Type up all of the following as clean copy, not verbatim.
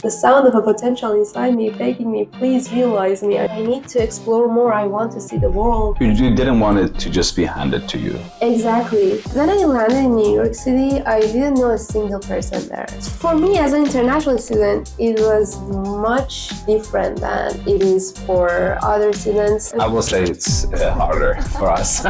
The sound of a potential inside me begging me, please realize me. I need to explore more. I want to see the world. You didn't want it to just be handed to you. Exactly. When I landed in New York City, I didn't know a single person there. For me as an international student, it was much different than it is for other students. I will say it's harder for us.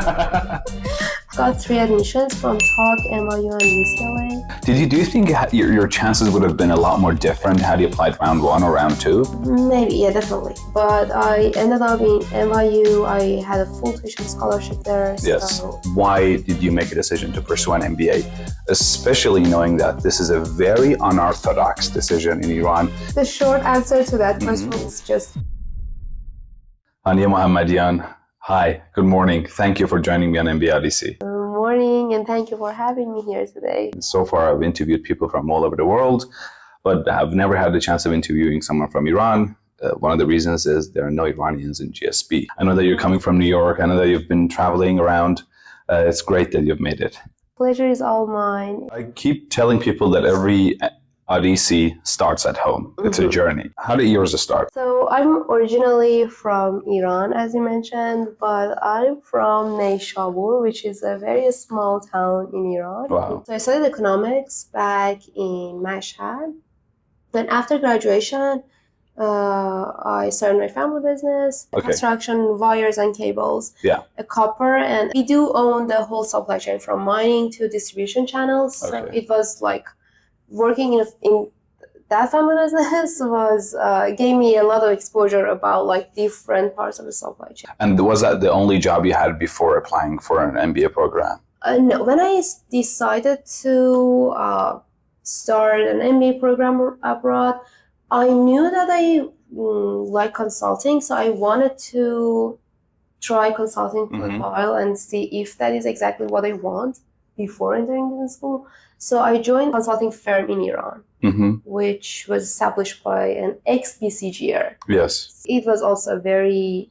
Got 3 admissions from Talk, NYU, and UCLA. Do you think your chances would have been a lot more different had you applied round 1 or round 2? Maybe, yeah, definitely. But I ended up in NYU. I had a full tuition scholarship there. Yes. So. Why did you make a decision to pursue an MBA? Especially knowing that this is a very unorthodox decision in Iran. The short answer to that question is just... Hani Mohammadian. Hi, good morning. Thank you for joining me on MBA Odyssey. Good morning, and thank you for having me here today. So far, I've interviewed people from all over the world, but I've never had the chance of interviewing someone from Iran. One of the reasons is there are no Iranians in GSB. I know that you're coming from New York. I know that you've been traveling around. It's great that you've made it. Pleasure is all mine. I keep telling people that every Odyssey starts at home. It's a journey. How did yours start? So I'm originally from Iran, as you mentioned, but I'm from Neyshabur, which is a very small town in Iran. Wow. So I studied economics back in Mashhad. Then after graduation, I started my family business, construction, wires and cables, a copper, and we do own the whole supply chain from mining to distribution channels. So it was like working in that family business gave me a lot of exposure about like different parts of the supply chain. And was that the only job you had before applying for an MBA program? No, when I decided to start an MBA program abroad, I knew that I like consulting, so I wanted to try consulting for a while and see if that is exactly what I want before entering business school. So I joined a consulting firm in Iran, which was established by an ex-BCGer. Yes. It was also a very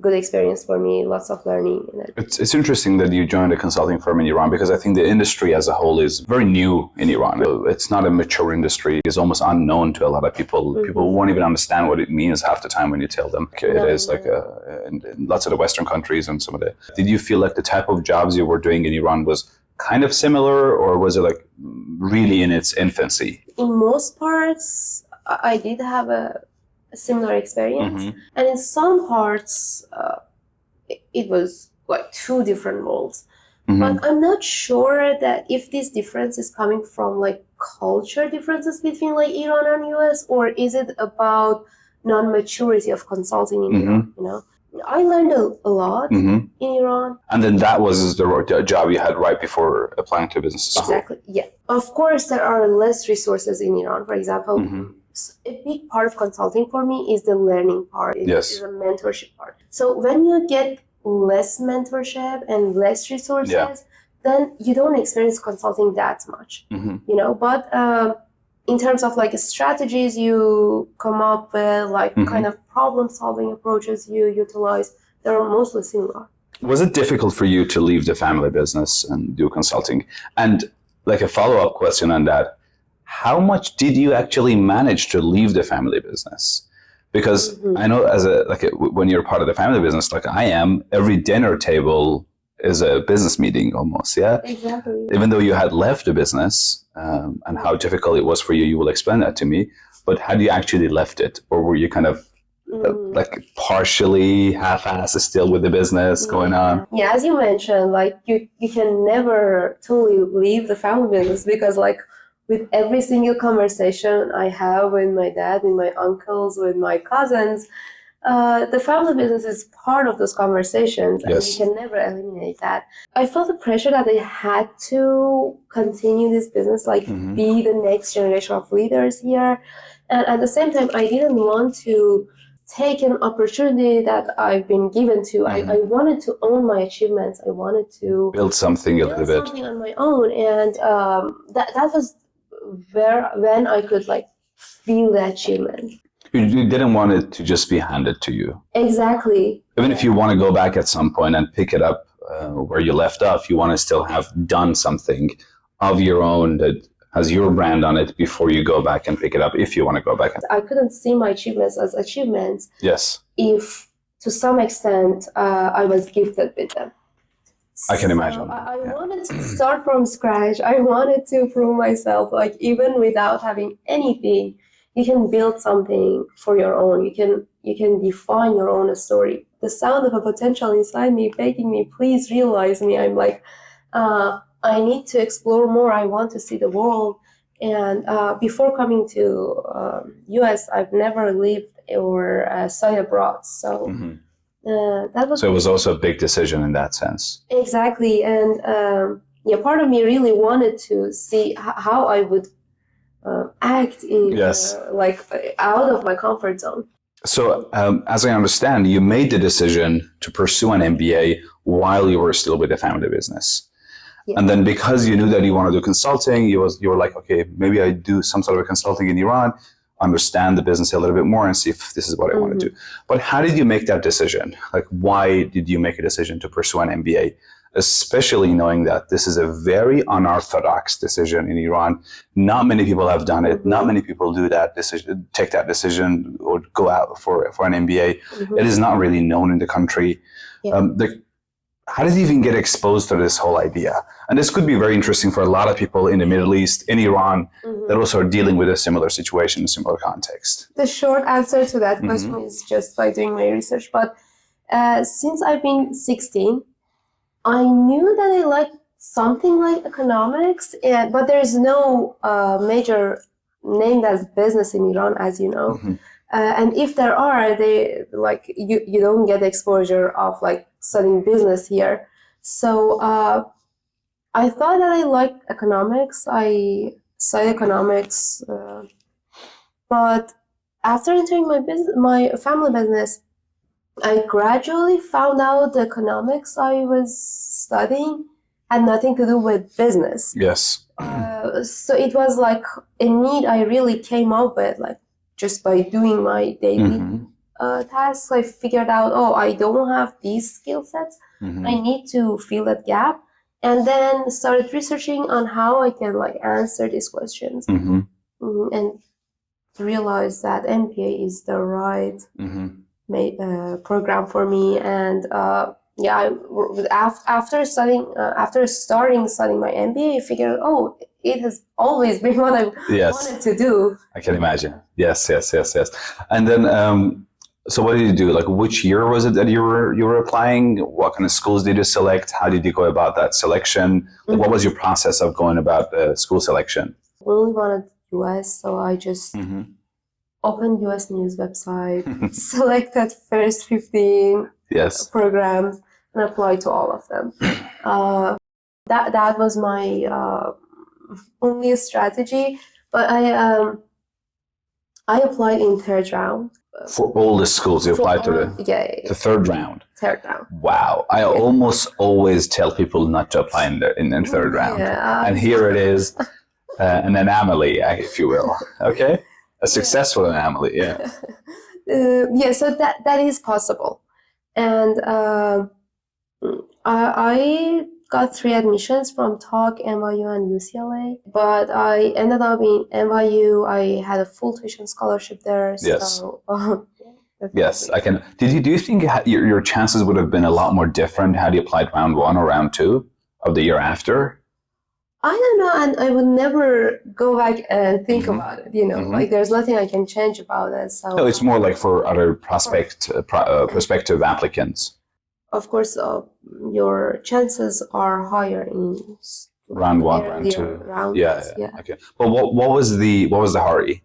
good experience for me, lots of learning in it. It's interesting that you joined a consulting firm in Iran because I think the industry as a whole is very new in Iran. It's not a mature industry. It's almost unknown to a lot of people. People won't even understand what it means half the time when you tell them. It is like in lots of the Western countries and some of the... Did you feel like the type of jobs you were doing in Iran was kind of similar, or was it like really in its infancy? In most parts, I did have a similar experience. And in some parts, it was like 2 different worlds. But I'm not sure that if this difference is coming from like culture differences between like Iran and US, or is it about non-maturity of consulting in Iran, you know? I learned a lot in Iran. And then that was the job you had right before applying to business school? Exactly, yeah. Of course, there are less resources in Iran. For example, a big part of consulting for me is the learning part. It is a mentorship part. So when you get less mentorship and less resources, then you don't experience consulting that much, you know. But in terms of like strategies you come up with, like kind of problem-solving approaches you utilize, they're mostly similar. Was it difficult for you to leave the family business and do consulting? And like a follow-up question on that, how much did you actually manage to leave the family business? Because I know when you're part of the family business, like I am, every dinner table is a business meeting almost, Exactly. Even though you had left the business, and how difficult it was for you, you will explain that to me. But had you actually left it, or were you kind of like partially half-assed still with the business going on? Yeah, as you mentioned, like you can never totally leave the family business, because like with every single conversation I have with my dad, with my uncles, with my cousins, the family business is part of those conversations, and you can never eliminate that. I felt the pressure that I had to continue this business, like be the next generation of leaders here. And at the same time, I didn't want to take an opportunity that I've been given to. I wanted to own my achievements. I wanted to build something a little bit on my own. And that was when I could like feel the achievement. You didn't want it to just be handed to you. Exactly. Even if you want to go back at some point and pick it up where you left off, you want to still have done something of your own that has your brand on it before you go back and pick it up, if you want to go back. I couldn't see my achievements as achievements Yes. if, to some extent, I was gifted with them. I can imagine. I wanted to start from scratch. I wanted to prove myself, like even without having anything, you can build something for your own. You can define your own story. The sound of a potential inside me begging me, please realize me. I'm like, I need to explore more. I want to see the world. And before coming to US, I've never lived or studied abroad. So. Mm-hmm. That was so it was also a big decision in that sense. Exactly. And part of me really wanted to see how I would act in out of my comfort zone. So as I understand, you made the decision to pursue an MBA while you were still with the family business. Yeah. And then because you knew that you want to do consulting, you were like, okay, maybe I do some sort of consulting in Iran, understand the business a little bit more and see if this is what I want to do. But how did you make that decision? Like, why did you make a decision to pursue an MBA, especially knowing that this is a very unorthodox decision in Iran? Not many people have done it. Not many people do that decision, take that decision or go out for an MBA. It is not really known in the country. Yeah. How did you even get exposed to this whole idea? And this could be very interesting for a lot of people in the Middle East, in Iran, that also are dealing with a similar situation, a similar context. The short answer to that question is just by doing my research. But since I've been 16, I knew that I liked something like economics, but there's no major named as business in Iran, as you know. And if there are, they like you don't get exposure of like studying business here. So I thought that I liked economics. I studied economics, but after entering my family business, I gradually found out the economics I was studying had nothing to do with business. Yes. So it was like a need I really came up with, like just by doing my daily tasks. I figured out, I don't have these skill sets. I need to fill that gap, and then started researching on how I can like answer these questions, and realized that MBA is the right program for me. And after starting studying my MBA, I figured, it has always been what I wanted to do. I can imagine. Yes. And then, so what did you do? Like, which year was it that you were applying? What kind of schools did you select? How did you go about that selection? Like, what was your process of going about the school selection? I really wanted US, so I just opened US News website, selected first 15 programs, and applied to all of them. That was my only strategy. But I applied in third round. For all the schools, you applied to the third round? Third round. Wow. I almost always tell people not to apply in the third round. And here it is, an anomaly, if you will. Okay? A successful anomaly, so that is possible. And I got 3 admissions from TALK, NYU, and UCLA. But I ended up in NYU. I had a full tuition scholarship there. Yes. So, yes, I can. Do you think your chances would have been a lot more different had you applied round 1 or round 2 of the year after? I don't know, and I would never go back and think about it. Like there's nothing I can change about it. So no, it's more like for other prospective applicants. Of course, your chances are higher in round 1, round 2. Okay. But what was the hurry?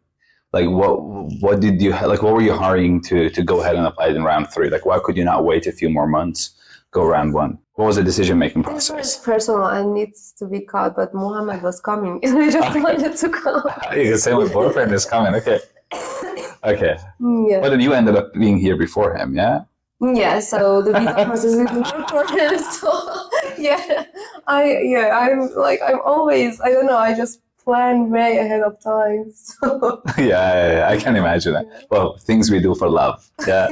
Like what did you like? What were you hurrying to go ahead and apply in round 3? Like, why could you not wait a few more months, go round 1? What was the decision-making process? It was personal and needs to be cut, but Mohammed was coming, and I just wanted to come. You can say my boyfriend is coming. Okay. Yeah. But then you ended up being here before him, yeah? Yeah, so the visa process is more for him. So I'm always, I don't know, I just plan way ahead of time. So. Yeah, I can imagine that. Well, things we do for love. Yeah.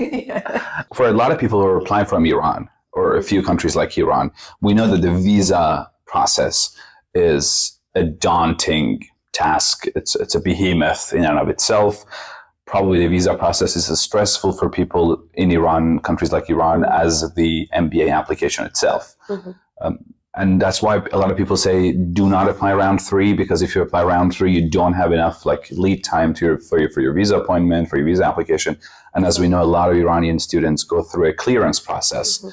For a lot of people who are applying from Iran or a few countries like Iran, we know that the visa process is a daunting task. It's a behemoth in and of itself. Probably the visa process is as stressful for people in Iran, countries like Iran, as the MBA application itself. And that's why a lot of people say, do not apply round 3, because if you apply round 3, you don't have enough lead time for your visa appointment, for your visa application. And as we know, a lot of Iranian students go through a clearance process,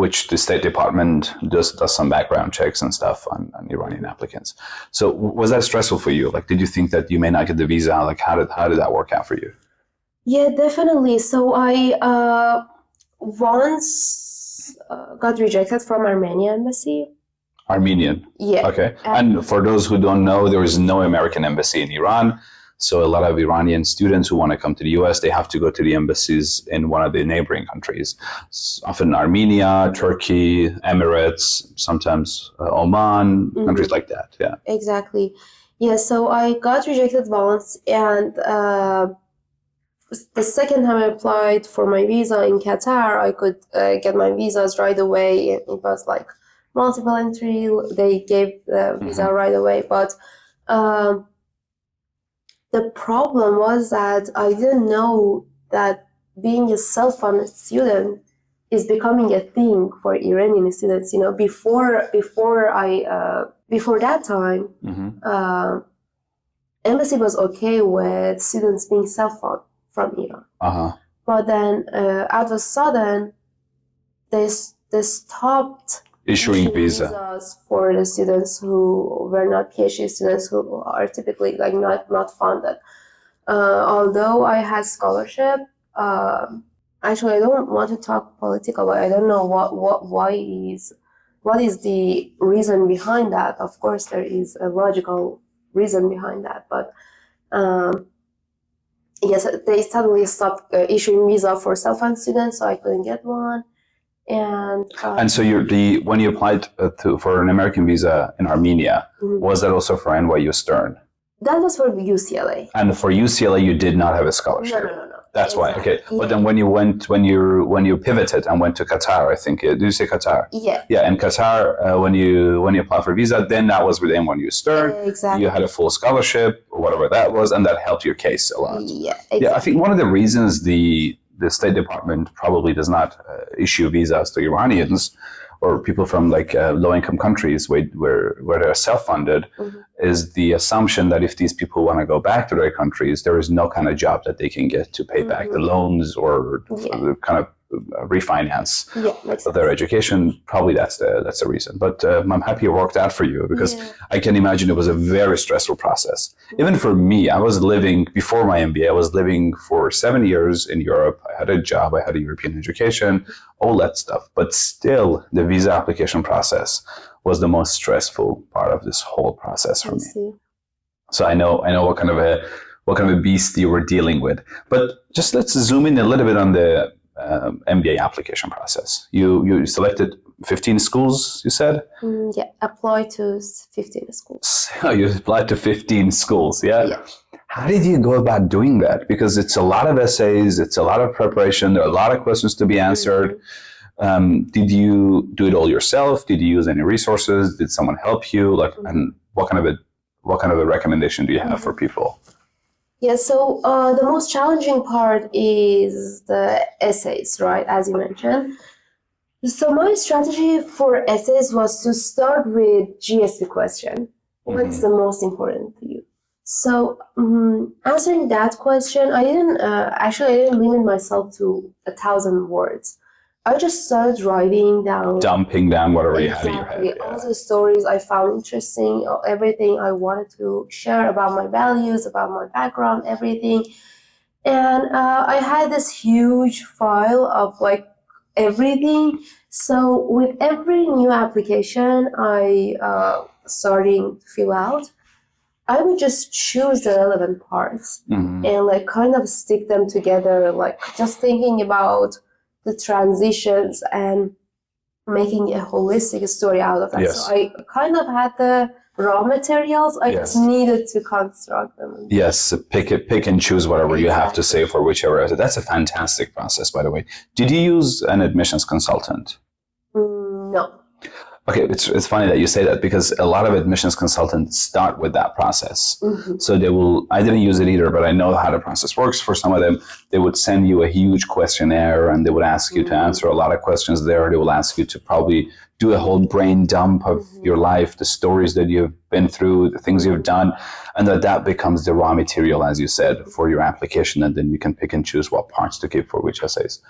which the State Department does some background checks and stuff on Iranian applicants. So was that stressful for you? Did you think that you may not get the visa? How did that work out for you? Yeah, definitely. So I once got rejected from Armenian embassy. Armenian? Yeah. Okay. And for those who don't know, there is no American embassy in Iran. So a lot of Iranian students who want to come to the US, they have to go to the embassies in one of the neighboring countries. Often Armenia, Turkey, Emirates, sometimes Oman, countries like that. Yeah. Exactly. Yeah, so I got rejected once, and the second time I applied for my visa in Qatar, I could get my visas right away. It was multiple entry. They gave the visa right away. But the problem was that I didn't know that being a self-funded student is becoming a thing for Iranian students. Before that time, embassy was okay with students being self-funded from Iran. But then out of a sudden, they stopped issuing visas for the students who were not PhD students, who are typically not funded. Although I had scholarship, actually I don't want to talk political, but I don't know what is the reason behind that. Of course, there is a logical reason behind that, but yes, they suddenly stopped issuing visa for self-funded students, so I couldn't get one. And so when you applied for an American visa in Armenia, was that also for NYU Stern? That was for UCLA. And for UCLA, you did not have a scholarship. No. That's exactly. Why. Okay. Yeah. But then when you pivoted and went to Qatar, I think, did you say Qatar? Yeah. Yeah. And Qatar, when you applied for visa, then that was with NYU Stern. Exactly. You had a full scholarship or whatever that was, and that helped your case a lot. Yeah. Exactly. Yeah. I think one of the reasons the State Department probably does not issue visas to Iranians or people from low-income countries where they're self-funded is the assumption that if these people want to go back to their countries, there is no kind of job that they can get to pay back the loans or kind of refinance of their education. Probably that's the reason. But I'm happy it worked out for you, because I can imagine it was a very stressful process. Even for me, I was living, before my MBA, I was living for 7 years in Europe. I had a job, I had a European education, all that stuff. But still, the visa application process was the most stressful part of this whole process for me. So I know what kind of a beast you were dealing with. But just let's zoom in a little bit on the MBA application process. You selected 15 schools, you said? Yeah, applied to 15 schools. So you applied to 15 schools, yeah? How did you go about doing that? Because it's a lot of essays, it's a lot of preparation, there are a lot of questions to be answered. Did you do it all yourself? Did you use any resources? Did someone help you? And what kind of a recommendation do you have for people? Yeah, so the most challenging part is the essays, right, as you mentioned. So my strategy for essays was to start with GST question. What's the most important to you? So answering that question, I didn't limit myself to 1,000 words. I just started dumping down whatever you had in your head. Yeah. All the stories I found interesting, everything I wanted to share about my values, about my background, everything. And I had this huge file of everything. So with every new application I starting to fill out, I would just choose the relevant parts and kind of stick them together, just thinking about the transitions and making a holistic story out of it. Yes. So I kind of had the raw materials. I just needed to construct them. Yes, pick and choose whatever you have to say for whichever. That's a fantastic process, by the way. Did you use an admissions consultant? No. Okay, it's funny that you say that because a lot of admissions consultants start with that process. Mm-hmm. So they will, I didn't use it either, but I know how the process works. For some of them, they would send you a huge questionnaire and they would ask you to answer a lot of questions there. They will ask you to probably do a whole brain dump of your life, the stories that you've been through, the things you've done, and that becomes the raw material, as you said, for your application. And then you can pick and choose what parts to keep for which essays.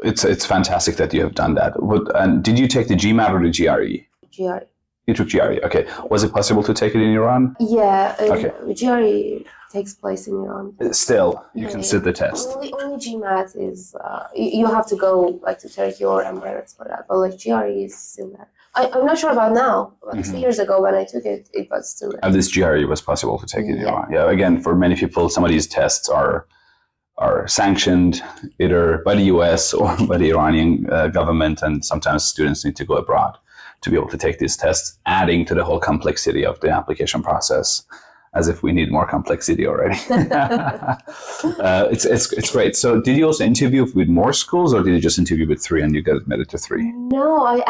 It's fantastic that you have done that. And did you take the GMAT or the GRE? GRE. You took GRE. Okay. Was it possible to take it in Iran? Yeah. Okay. GRE takes place in Iran. Still, you can sit the test. Only GMAT is you have to go like to take your emirates for that, but like GRE is still there. I'm not sure about now, but 2 years ago when I took it, it was still there. And this GRE was possible to take in Iran. Yeah. Again, for many people, some of these tests are sanctioned either by the US or by the Iranian government, and sometimes students need to go abroad to be able to take these tests, adding to the whole complexity of the application process, as if we need more complexity already. It's great. So did you also interview with more schools, or did you just interview with 3 and you got admitted to 3? No, I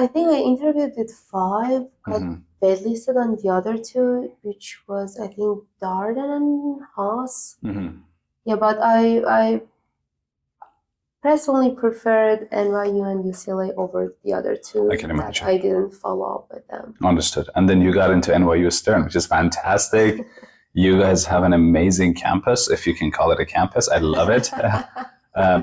think I interviewed with 5, got waitlisted on the other 2, which was I think Darden and Haas. Yeah, but I personally preferred NYU and UCLA over the other 2. I can imagine. I didn't follow up with them. Understood. And then you got into NYU Stern, which is fantastic. You guys have an amazing campus, if you can call it a campus. I love it.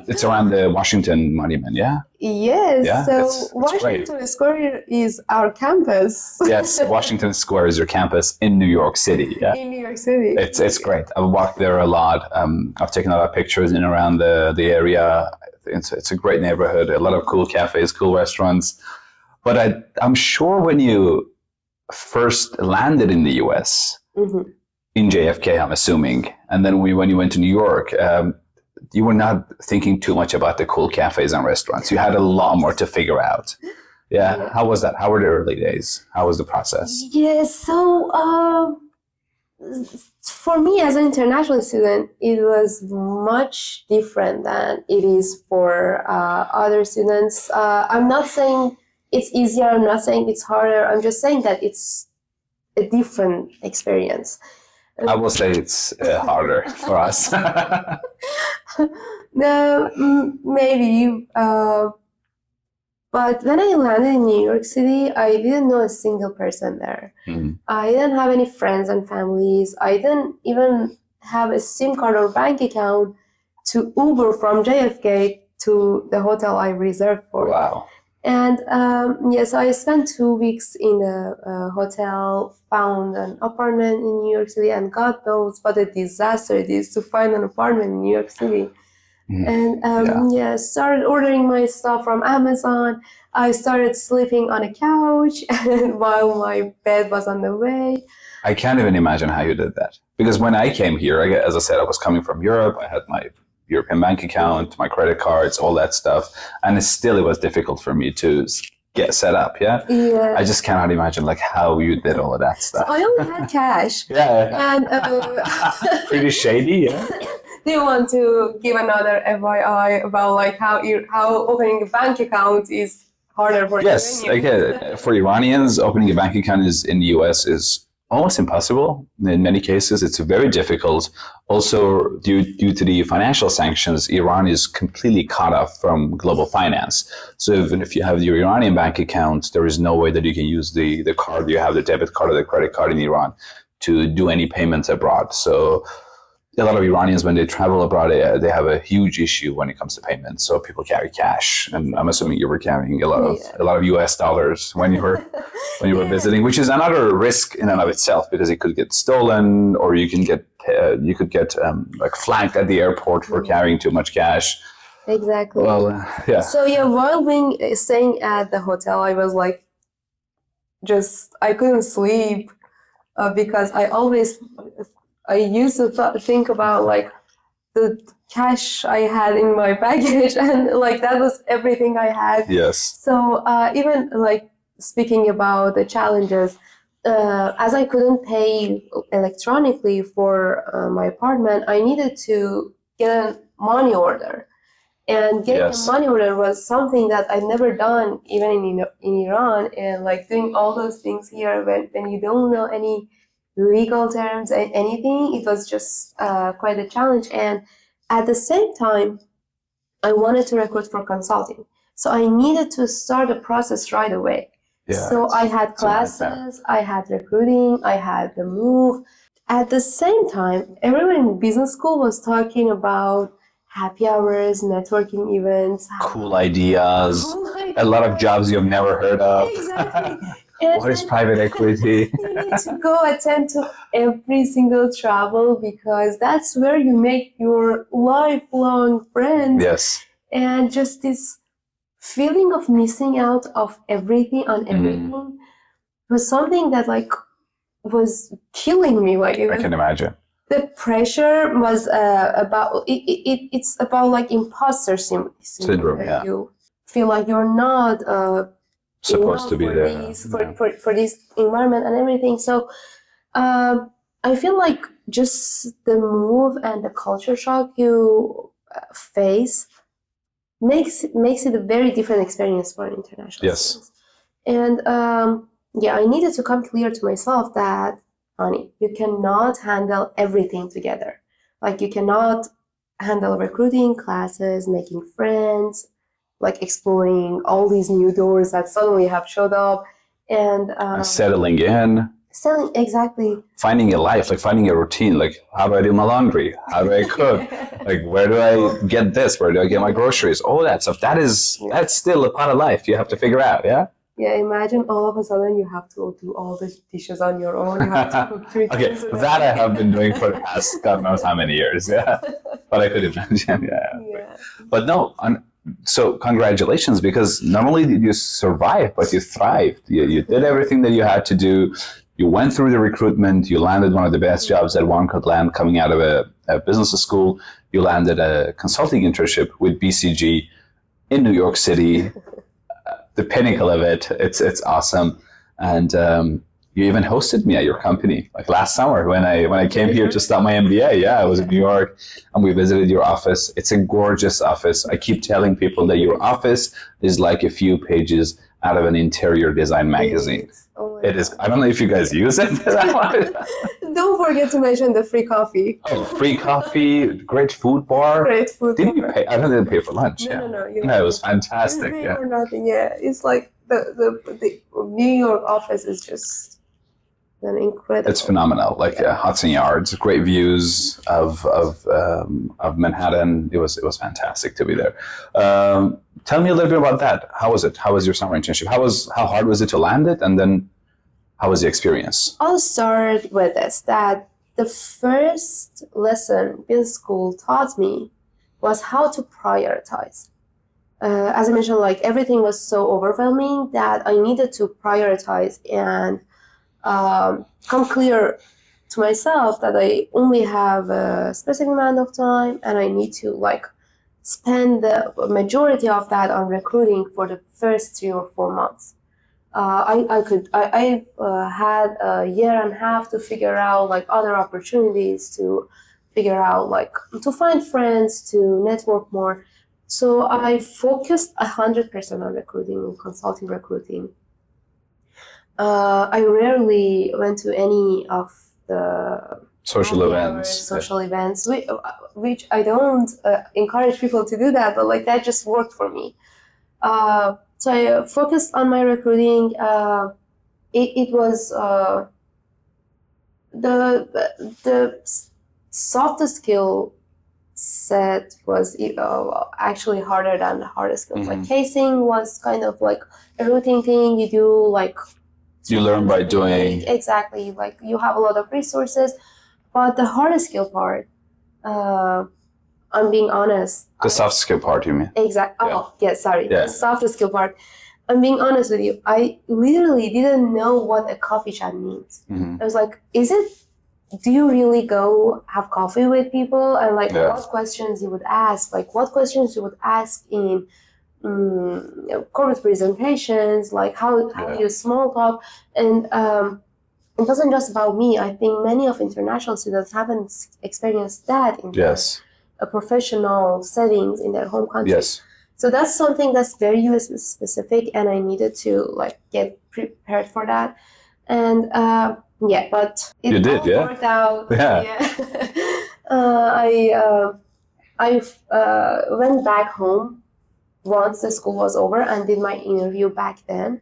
It's around the Washington Monument, yeah? Yes. Yeah, so it's Washington Square is our campus. Yes, Washington Square is your campus in New York City. Yeah. In New York City. It's great. I've walked there a lot. I've taken a lot of pictures in and around the area. It's a great neighborhood. A lot of cool cafes, cool restaurants. But I'm sure when you first landed in the US, in JFK, I'm assuming, and then when you went to New York, you were not thinking too much about the cool cafes and restaurants. You had a lot more to figure out. Yeah. How was that? How were the early days? How was the process? Yes. So for me as an international student, it was much different than it is for other students. I'm not saying it's easier. I'm not saying it's harder. I'm just saying that it's a different experience. I will say it's harder for us. No, maybe. But when I landed in New York City, I didn't know a single person there. I didn't have any friends and families. I didn't even have a SIM card or bank account to Uber from JFK to the hotel I reserved for. Wow. And so I spent 2 weeks in a hotel, found an apartment in New York City, and God knows what a disaster it is to find an apartment in New York City. And started ordering my stuff from Amazon. I started sleeping on a couch while my bed was on the way. I can't even imagine how you did that. Because when I came here, as I said, I was coming from Europe. I had my European bank account, my credit cards, all that stuff. And it was difficult for me to get set up, yeah? I just cannot imagine how you did all of that stuff. So I only had cash. And pretty shady, yeah? Do you want to give another FYI about how opening a bank account is harder for Yes, Iranians? for Iranians, opening a bank account in the US is almost impossible. In many cases, it's very difficult. Also, due to the financial sanctions, Iran is completely cut off from global finance. So even if you have your Iranian bank account, there is no way that you can use the card you have, the debit card or the credit card in Iran, to do any payments abroad. So a lot of Iranians, when they travel abroad, they have a huge issue when it comes to payments. So people carry cash, and I'm assuming you were carrying a lot of US dollars when you were visiting, which is another risk in and of itself, because it could get stolen, or you could get flanked at the airport for carrying too much cash. Exactly. Well, yeah. So while staying at the hotel, I was I couldn't sleep because I used to think about the cash I had in my baggage, and that was everything I had. Yes. So even speaking about the challenges, as I couldn't pay electronically for my apartment, I needed to get a money order. And getting Yes. a money order was something that I've never done even in Iran. And like doing all those things here when you don't know any legal terms and anything, it was just quite a challenge. And at the same time, I wanted to recruit for consulting. So I needed to start the process right away. Yeah, So I had it's a nightmare. classes, I had recruiting, I had the move. At the same time, everyone in business school was talking about happy hours, networking events. Cool ideas. Oh A lot of God. jobs you've never heard of. Exactly. What is private equity? You need to go attend to every single travel because that's where you make your lifelong friends. Yes. And just this feeling of missing out of everything on everything was something that like was killing me. Like it I was, can imagine. the pressure was about it's about like imposter syndrome. Yeah. You feel like you're not Supposed to be for there. these, for this environment and everything. So I feel like just the move and the culture shock you face makes it a very different experience for international Yes. students. And yeah, I needed to come clear to myself that, honey, you cannot handle everything together. Like you cannot handle recruiting, classes, making friends, like exploring all these new doors that suddenly have showed up, and Settling in. selling exactly. Finding a life, like finding a routine, like how do I do my laundry? How do I cook? Like where do I get this? Where do I get my groceries? All that stuff. That's still a part of life you have to figure out, yeah? Yeah, imagine all of a sudden you have to do all the dishes on your own. You have to cook 3 Okay, times a day. that I have been doing for the past God knows how many years, yeah. But I could imagine, yeah. Yeah. But no, so congratulations, because not only did you survive, but you thrived. You did everything that you had to do. You went through the recruitment. You landed one of the best jobs that one could land coming out of a business school. You landed a consulting internship with BCG in New York City, the pinnacle of it. It's awesome. And you even hosted me at your company like last summer when I came here to start my MBA. Yeah, I was in New York and we visited your office. It's a gorgeous office. I keep telling people that your office is like a few pages out of an interior design magazine. Oh It is. I don't know if you guys use it. Don't forget to mention the free coffee. Oh, free coffee, great food bar. Great food. Didn't you pay? I didn't pay for lunch. No. No, it was fantastic. Pay Yeah. or nothing. Yeah, it's like the New York office is just an incredible. It's phenomenal. Like Hudson Yards, great views of Manhattan. It was fantastic to be there. Tell me a little bit about that. How was it? How was your summer internship? How hard was it to land it? And then how was the experience? I'll start with this, that the first lesson business school taught me was how to prioritize. As I mentioned, like everything was so overwhelming that I needed to prioritize and come clear to myself that I only have a specific amount of time and I need to like spend the majority of that on recruiting for the first 3 or 4 months. I had a year and a half to figure out like other opportunities, to figure out like to find friends, to network more. So I focused 100% on recruiting and consulting recruiting. I rarely went to any of the Social events. Social events, which I don't encourage people to do that, but like that just worked for me. So I focused on my recruiting. It was the soft skill set was actually harder than the hard skills. Mm-hmm. Like casing was kind of like a routine thing you do, like you learn by doing. Exactly, like you have a lot of resources, but the hard skill part, I'm being honest. The soft skill part, you mean? Exactly. Yeah. Oh, yeah, sorry. Yeah. The soft skill part. I'm being honest with you. I literally didn't know what a coffee chat means. Mm-hmm. I was like, do you really go have coffee with people? And like, what questions you would ask? Like, what questions you would ask in corporate presentations? Like, how do you small talk? And it wasn't just about me. I think many of international students haven't experienced that in Yes. a professional settings in their home country. Yes. So that's something that's very US specific, and I needed to like get prepared for that. And yeah, but it You did, all yeah? worked out. Yeah. I went back home once the school was over and did my interview back then,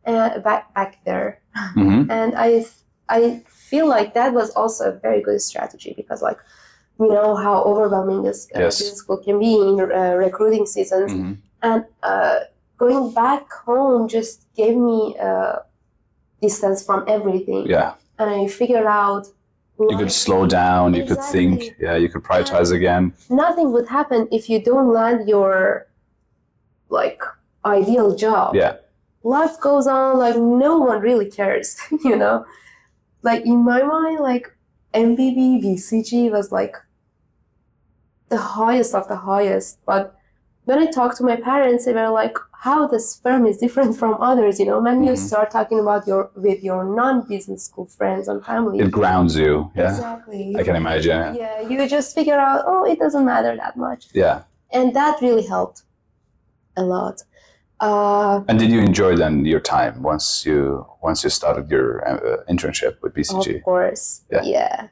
back there. Mm-hmm. And I feel like that was also a very good strategy because like we know how overwhelming this business school can be in recruiting seasons. Mm-hmm. And going back home just gave me distance from everything. Yeah. And I figured out you could slow down, you could think, you could prioritize again. Nothing would happen if you don't land your like ideal job. Yeah. Life goes on, like no one really cares, you know? Like in my mind, like MBB, BCG was like the highest of the highest. But when I talked to my parents, they were like, how this firm is different from others, you know? When you start talking about with your non-business school friends and family. It grounds you. Yeah. Exactly. I can imagine. Yeah, you just figure out, oh, it doesn't matter that much. Yeah. And that really helped a lot. And did you enjoy then your time once you started your internship with BCG? Of course. Yeah.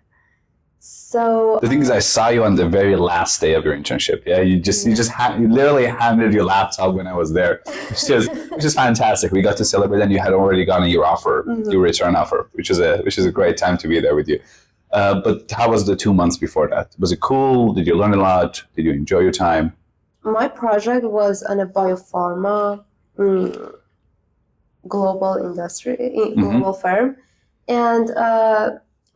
So the thing is, I saw you on the very last day of your internship. Yeah, you literally handed your laptop when I was there, which is fantastic. We got to celebrate, and you had already gotten your offer, your return offer, which is a great time to be there with you. But how was the 2 months before that? Was it cool? Did you learn a lot? Did you enjoy your time? My project was on a biopharma global firm, and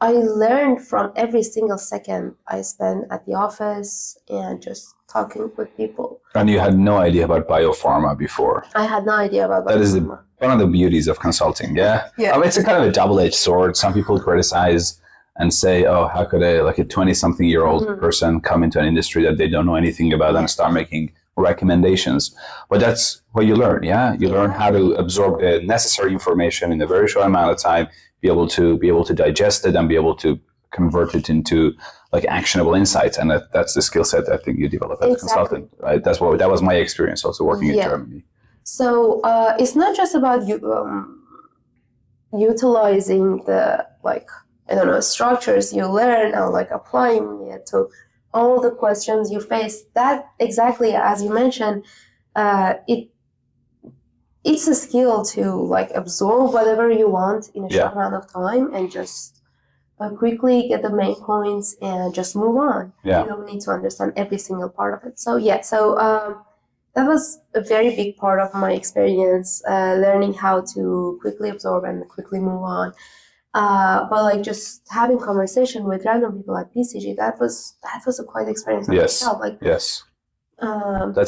I learned from every single second I spent at the office and just talking with people. And you had no idea about biopharma before? I had no idea about biopharma. That is one of the beauties of consulting, yeah? Yeah. I mean, it's a kind of a double-edged sword. Some people criticize and say, oh, how could a 20-something-year-old person come into an industry that they don't know anything about and start making recommendations? But that's what you learn, yeah? You learn how to absorb the necessary information in a very short amount of time, be able to digest it and be able to convert it into like actionable insights. And that's the skill set I think you develop as a consultant, right? That was my experience also working in Germany. So it's not just about utilizing the structures you learn and like applying it to all the questions you face. That exactly as you mentioned, it's a skill to like absorb whatever you want in a short amount of time and just quickly get the main points and just move on. Yeah. You don't need to understand every single part of it. So that was a very big part of my experience, learning how to quickly absorb and quickly move on. But like just having conversation with random people at BCG, that was a quite experience in itself. Like that's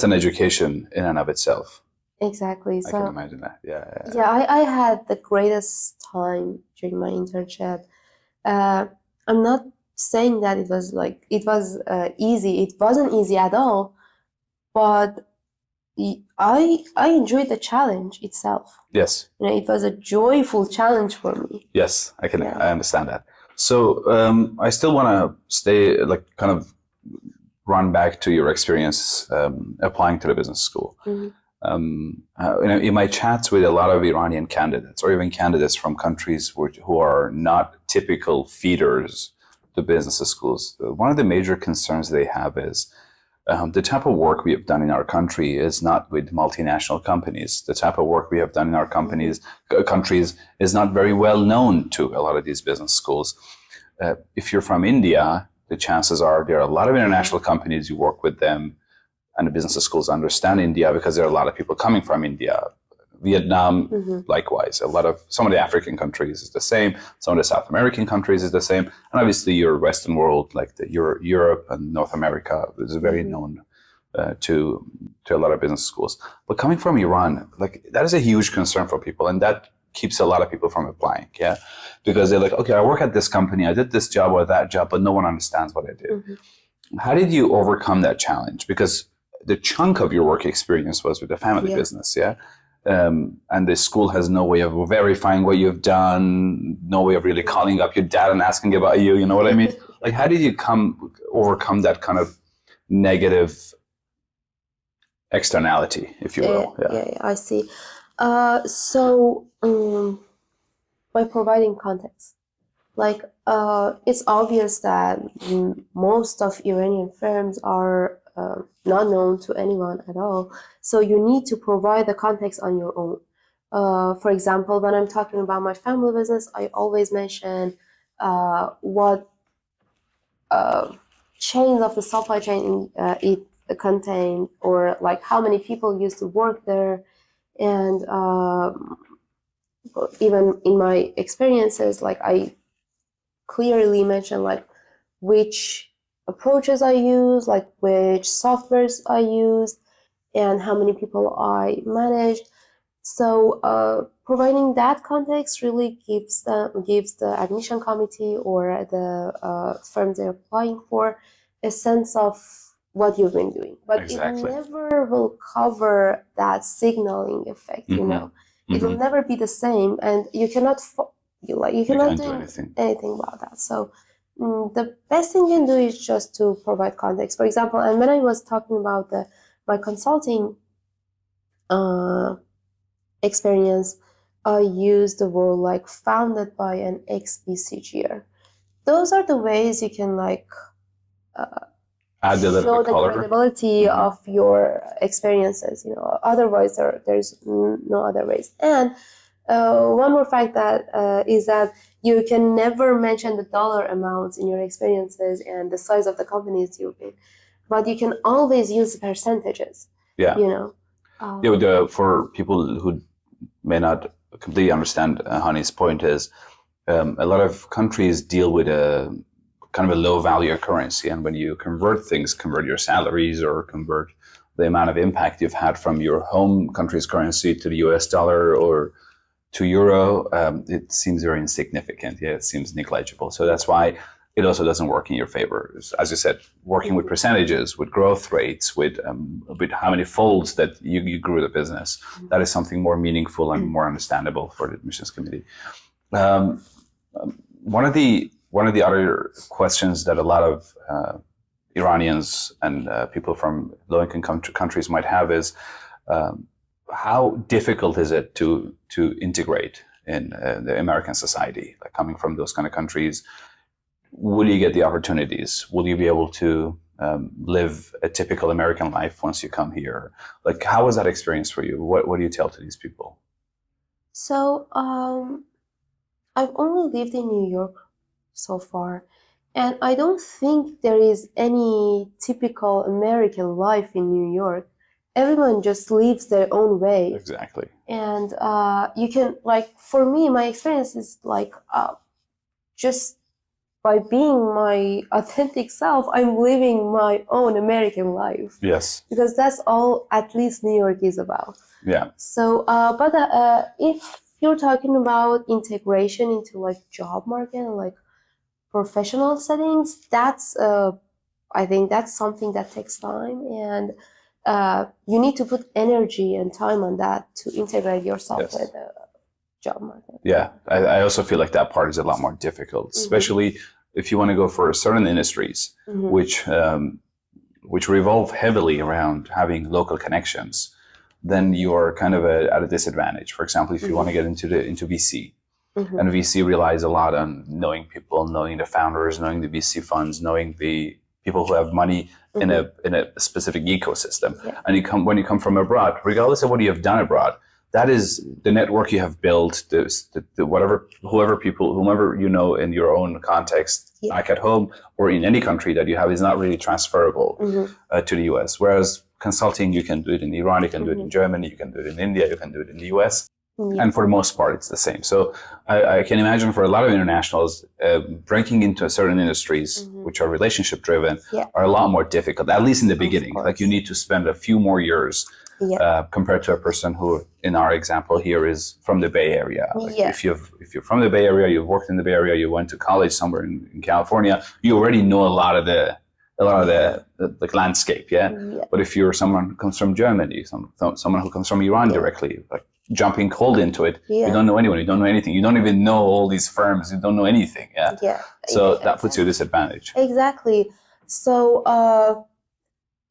an education in and of itself. Exactly. I can imagine that. Yeah, I had the greatest time during my internship. I'm not saying that it was easy. It wasn't easy at all, but I enjoyed the challenge itself. Yes. You know, it was a joyful challenge for me. Yes, I understand that. So I still want to stay kind of run back to your experience applying to the business school. In my chats with a lot of Iranian candidates, or even candidates from countries who are not typical feeders to business schools, one of the major concerns they have is the type of work we have done in our country is not with multinational companies. The type of work we have done in our countries is not very well known to a lot of these business schools. If you're from India, the chances are there are a lot of international companies, you work with them, and the business schools understand India because there are a lot of people coming from India. Vietnam, likewise. Some of the African countries is the same. Some of the South American countries is the same. And obviously your Western world, like Europe and North America, is very known to a lot of business schools. But coming from Iran, that is a huge concern for people. And that keeps a lot of people from applying, because they're like, okay, I work at this company, I did this job or that job, but no one understands what I did. How did you overcome that challenge? Because the chunk of your work experience was with the family business, and the school has no way of verifying what you've done, no way of really calling up your dad and asking about you, you know what I mean? Like, how did you overcome that kind of negative externality, if you will. I see. So by providing context, like it's obvious that most of Iranian firms are not known to anyone at all. So you need to provide the context on your own. For example, when I'm talking about my family business, I always mention what chains of the supply chain it contained, or like how many people used to work there, and even in my experiences, like I clearly mention like which approaches I use, like which softwares I used, and how many people I managed. So providing that context really gives the admission committee or the firm they're applying for a sense of what you've been doing. But Exactly. it never will cover that signaling effect, you know. It will never be the same, and you cannot do anything about that. So the best thing you can do is just to provide context. For example, and when I was talking about my consulting experience, I used the word like founded by an ex-BCGer. Those are the ways you can like add a little show bit the color. credibility of your experiences. You know, otherwise there's no other ways. And one more fact that is that you can never mention the dollar amounts in your experiences and the size of the companies you've been, but you can always use percentages. Yeah. You know. For people who may not completely understand Hani's point is a lot of countries deal with a kind of a low value currency, and when you convert your salaries or convert the amount of impact you've had from your home country's currency to the US dollar or to euro, it seems very insignificant. Yeah, it seems negligible. So that's why it also doesn't work in your favor. As you said, working with percentages, with growth rates, with how many folds that you grew the business, that is something more meaningful and more understandable for the admissions committee. One of the other questions that a lot of Iranians and people from low-income countries might have is how difficult is it to integrate in the American society, like coming from those kind of countries? Will you get the opportunities? Will you be able to live a typical American life once you come here? Like, how was that experience for you? What do you tell to these people? So, I've only lived in New York so far, and I don't think there is any typical American life in New York. Everyone just lives their own way. Exactly. And you can, like, for me, my experience is like just by being my authentic self, I'm living my own American life. Yes. Because that's all at least New York is about. Yeah. So, but if you're talking about integration into like job market and like professional settings, that's I think that's something that takes time, and you need to put energy and time on that to integrate yourself with the job market. Yeah, I also feel like that part is a lot more difficult, especially if you want to go for certain industries, which revolve heavily around having local connections. Then you are kind of at a disadvantage. For example, if you want to get into VC, and VC relies a lot on knowing people, knowing the founders, knowing the VC funds, knowing the people who have money in a specific ecosystem. And when you come from abroad, regardless of what you have done abroad, that is the network you have built, whomever you know in your own context, back at home or in any country that you have, is not really transferable to the US. Whereas consulting, you can do it in Iran, you can do it in Germany, you can do it in India, you can do it in the US. And for the most part, it's the same. So I can imagine for a lot of internationals, breaking into certain industries, which are relationship driven, are a lot more difficult, at least in the beginning. Like you need to spend a few more years compared to a person who, in our example here, is from the Bay Area. Like if you're from the Bay Area, you've worked in the Bay Area, you went to college somewhere in California, you already know a lot of the landscape, But if you're someone who comes from Germany, someone who comes from Iran directly, like jumping cold into it, you don't know anyone, you don't know anything, you don't even know all these firms, you don't know anything, So that puts you at a disadvantage. Exactly. So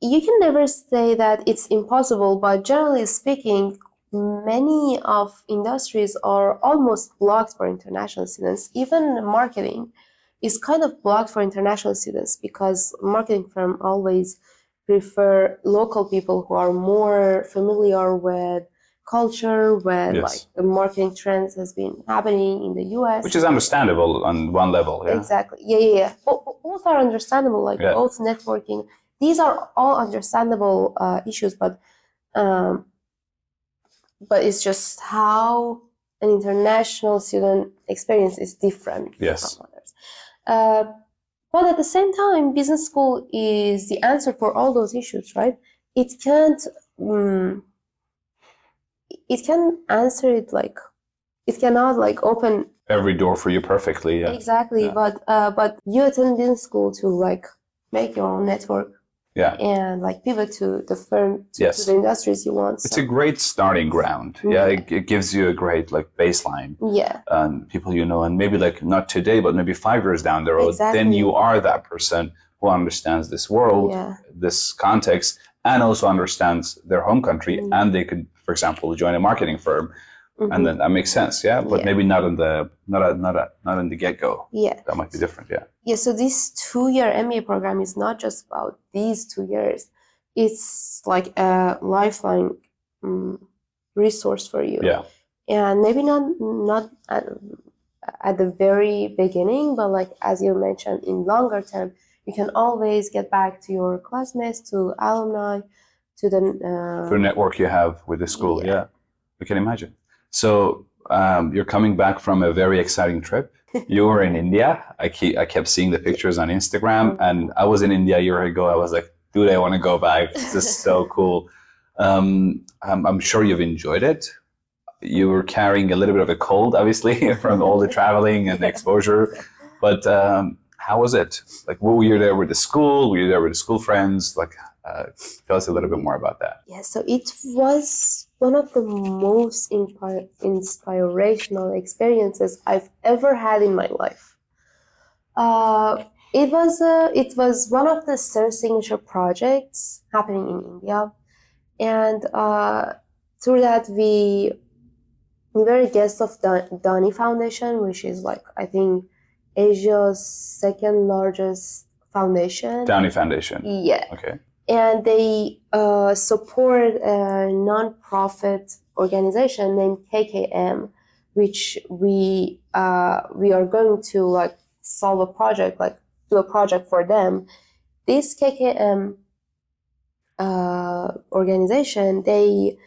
you can never say that it's impossible, but generally speaking, many of industries are almost blocked for international students. Even marketing is kind of blocked for international students because marketing firm always prefer local people who are more familiar with culture, with Yes. like the marketing trends has been happening in the US. Which is understandable on one level, yeah. Exactly. Yeah. Both are understandable, like Yeah. both networking. These are all understandable issues, but it's just how an international student experience is different Yes. from others. But at the same time, business school is the answer for all those issues, right? It can't. It can answer it like it cannot like open Every door for you perfectly, yeah. exactly. Yeah. But you attend business school to like make your own network. Yeah. And like pivot to the firm, to Yes. the industries you want. It's a great starting ground. Yeah, it gives you a great like baseline. Yeah. And people you know, and maybe like not today, but maybe 5 years down the road, Exactly. then you are that person who understands this world, this context, and also understands their home country, and they could, for example, join a marketing firm. And then that makes sense, yeah. But maybe not in the not in the get-go. Yeah, that might be different, yeah. Yeah. So this 2-year MBA program is not just about these 2 years; it's like a lifelong resource for you. Yeah, and maybe not at the very beginning, but like as you mentioned, in longer term, you can always get back to your classmates, to alumni, to the network you have with the school. Yeah, we can imagine. So you're coming back from a very exciting trip. You were in India. I kept seeing the pictures on Instagram, and I was in India a year ago. I was like, dude, I want to go back. This is so cool. I'm sure you've enjoyed it. You were carrying a little bit of a cold, obviously, from all the traveling and the exposure. But how was it? Like, were you there with the school? Were you there with the school friends? Like, tell us a little bit more about that. Yeah, so it was one of the most inspirational experiences I've ever had in my life. It was one of the signature projects happening in India, and through that we were guests of Dhani Foundation, which is like I think Asia's second largest foundation. Dhani Foundation. Yeah. Okay. And they support a non-profit organization named KKM, which we are going to like solve a project, like do a project for them. This KKM organization, they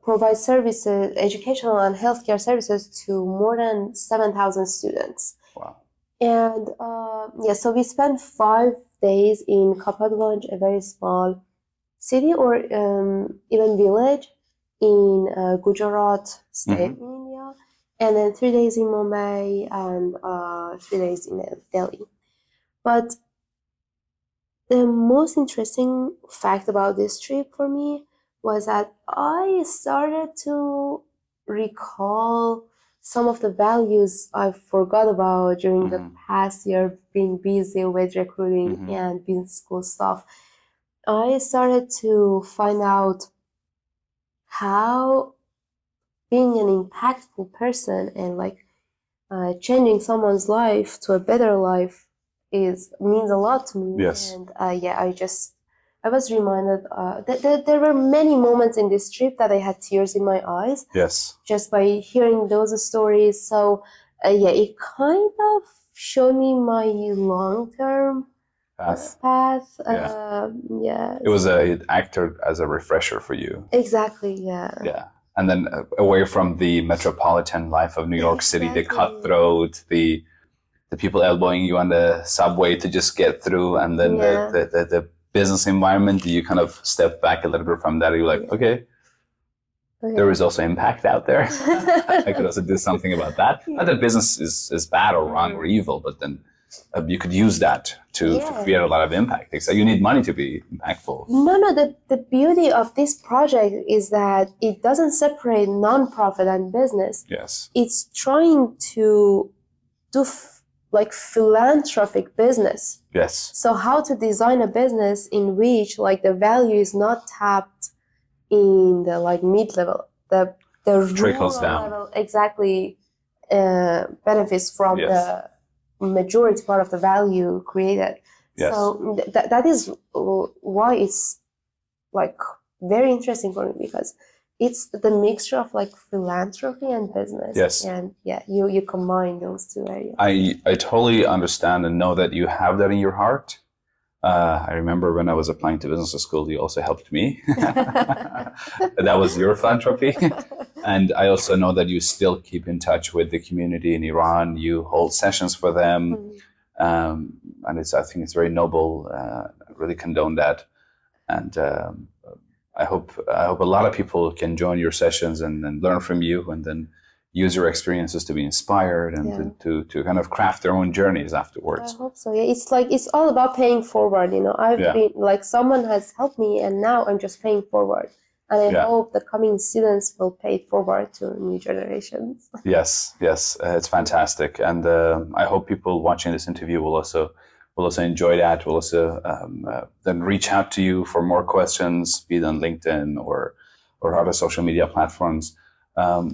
provide services, educational and healthcare services to more than 7,000 students. Wow. And so we spent 5 days in Kapadganj, a very small city or even village in Gujarat state in India, and then 3 days in Mumbai and 3 days in Delhi. But the most interesting fact about this trip for me was that I started to recall some of the values I forgot about during the past year, being busy with recruiting and business school stuff. I started to find out how being an impactful person and like changing someone's life to a better life means a lot to me. Yes. And I was reminded that there were many moments in this trip that I had tears in my eyes. Yes. Just by hearing those stories. So it kind of showed me my long-term path. It acted as a refresher for you. Exactly. Yeah. Yeah. And then away from the metropolitan life of New York City, the cutthroat, the people elbowing you on the subway to just get through, and then the business environment, you kind of step back a little bit from that. You're like, okay, there is also impact out there. I could also do something about that. Not that business is bad or wrong or evil, but then you could use that to create a lot of impact. So you need money to be impactful. No, the beauty of this project is that it doesn't separate nonprofit and business. Yes. It's trying to do like philanthropic business. Yes. So how to design a business in which like the value is not tapped in the like mid-level, the Trickles rural down. level exactly benefits from Yes. the majority part of the value created. Yes. So that is why it's like very interesting for me, because it's the mixture of like philanthropy and business. Yes. And yeah, you combine those two areas. I totally understand and know that you have that in your heart. I remember when I was applying to business school, you also helped me. That was your philanthropy. And I also know that you still keep in touch with the community in Iran. You hold sessions for them. And I think it's very noble. I really condone that. And I hope a lot of people can join your sessions and learn from you, and then use your experiences to be inspired and to kind of craft their own journeys afterwards. I hope so. Yeah, it's like it's all about paying forward. I've been like someone has helped me, and now I'm just paying forward. And I hope the coming students will pay it forward to new generations. Yes, it's fantastic, and I hope people watching this interview will also enjoy that. Will also then reach out to you for more questions, be it on LinkedIn or other social media platforms.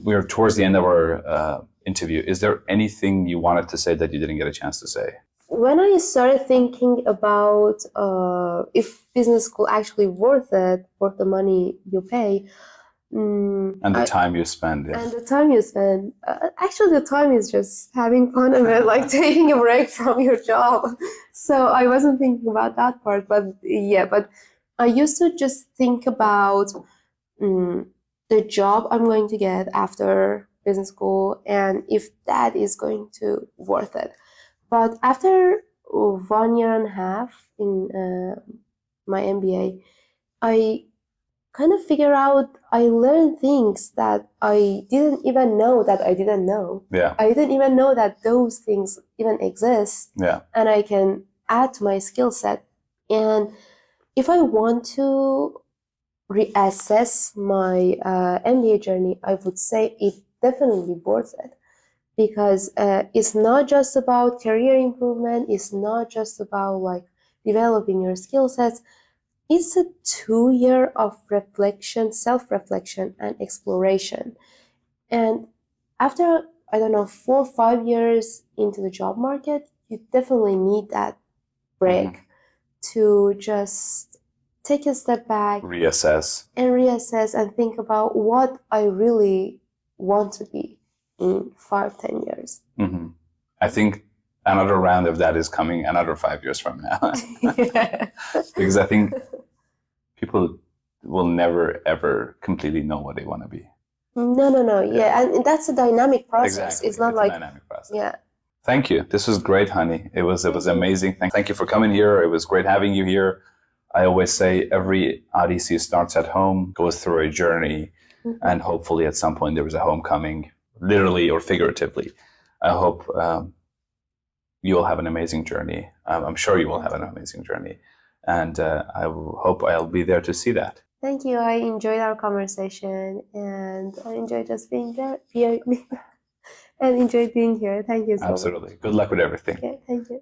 We are towards the end of our interview. Is there anything you wanted to say that you didn't get a chance to say? When I started thinking about if business school actually worth the money you pay, and the time you spend. Yeah. And the time you spend. Actually, the time is just having fun of it, like taking a break from your job. So I wasn't thinking about that part, but I used to just think about the job I'm going to get after business school, and if that is going to worth it. But after 1 year and a half in my MBA, I kind of figure out, I learned things that I didn't even know that I didn't know. Yeah. I didn't even know that those things even exist. Yeah. And I can add to my skill set. And if I want to reassess my MBA journey, I would say it definitely worth it. Because it's not just about career improvement. It's not just about like developing your skill sets. It's a 2 year of reflection, self-reflection, and exploration. And after, 4 or 5 years into the job market, you definitely need that break to just take a step back, reassess and think about what I really want to be in 5-10 years. I think another round of that is coming another 5 years from now. Because I think people will never ever completely know what they want to be. No. Yeah, and that's a dynamic process. Exactly. It's not like a dynamic process. Yeah. Thank you. This was great, Hani. It was amazing. Thank you for coming here. It was great having you here. I always say every Odyssey starts at home, goes through a journey, and hopefully at some point there is a homecoming, literally or figuratively. I hope you will have an amazing journey. I'm sure you will have an amazing journey. And I hope I'll be there to see that. Thank you. I enjoyed our conversation, and I enjoyed just being there and enjoyed being here. Thank you so much. Absolutely. Good luck with everything. Okay, thank you.